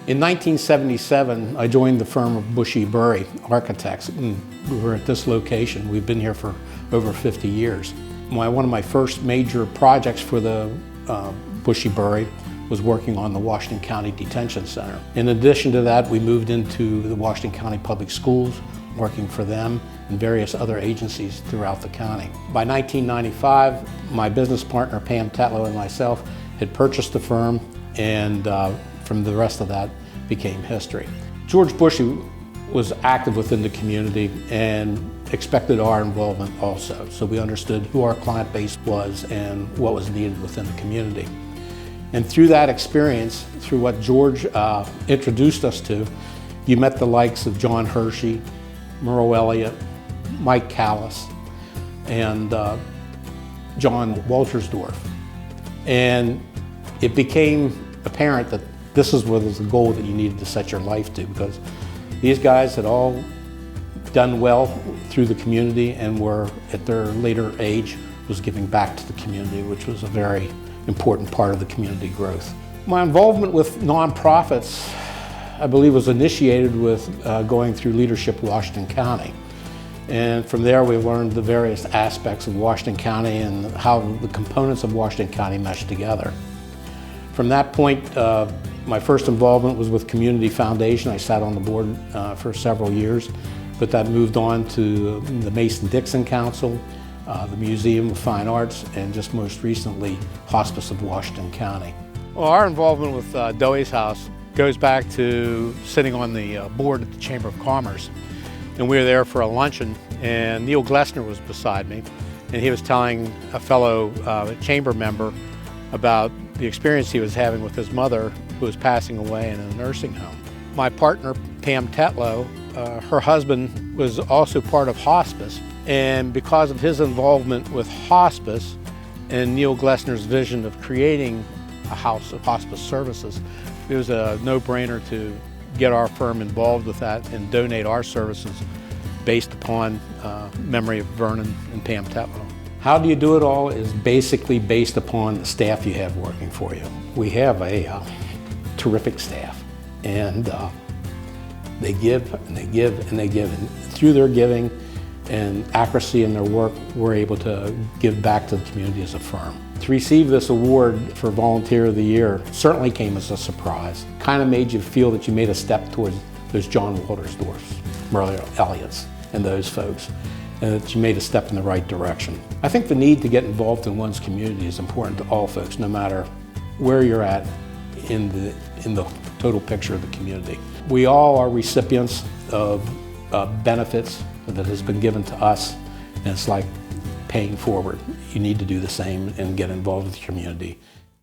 In 1977, I joined the firm of Bushy Burry Architects, and we were at this location. We've been here for over 50 years. One of my first major projects for the Bushy Burry was working on the Washington County Detention Center. In addition to that, we moved into the Washington County Public Schools, working for them and various other agencies throughout the county. By 1995, my business partner, Pam Tetlow, and myself had purchased the firm, and from the rest of that became history. George Bushy was active within the community and expected our involvement also. So we understood who our client base was and what was needed within the community. And through that experience, through what George introduced us to, you met the likes of John Hershey, Merle Elliott, Mike Callis, and John Waltersdorf. And it became apparent that this was the goal that you needed to set your life to, because these guys had all done well through the community and were, at their later age, was giving back to the community, which was a very important part of the community growth. My involvement with nonprofits, I believe, was initiated with going through Leadership Washington County. And from there we learned the various aspects of Washington County and how the components of Washington County mesh together. From that point, my first involvement was with Community Foundation. I sat on the board for several years, but that moved on to the Mason-Dixon Council, the Museum of Fine Arts, and just most recently, Hospice of Washington County. Well, our involvement with Dewey's House goes back to sitting on the board at the Chamber of Commerce. And we were there for a luncheon, and Neil Glessner was beside me, and he was telling a fellow chamber member about the experience he was having with his mother, who was passing away in a nursing home. My partner, Pam Tetlow, her husband was also part of hospice, and because of his involvement with hospice and Neil Glessner's vision of creating a house of hospice services, it was a no-brainer to get our firm involved with that and donate our services based upon memory of Vernon and Pam Tetlow. How do you do it all is basically based upon the staff you have working for you. We have a terrific staff, and they give and they give and they give, and through their giving and accuracy in their work, we're able to give back to the community as a firm. To receive this award for Volunteer of the Year certainly came as a surprise. Kind of made you feel that you made a step towards those John Waltersdorfs, Merle Elliott's, and those folks, and that you made a step in the right direction. I think the need to get involved in one's community is important to all folks, no matter where you're at in the total picture of the community. We all are recipients of benefits that has been given to us, and it's like paying forward. You need to do the same and get involved with the community.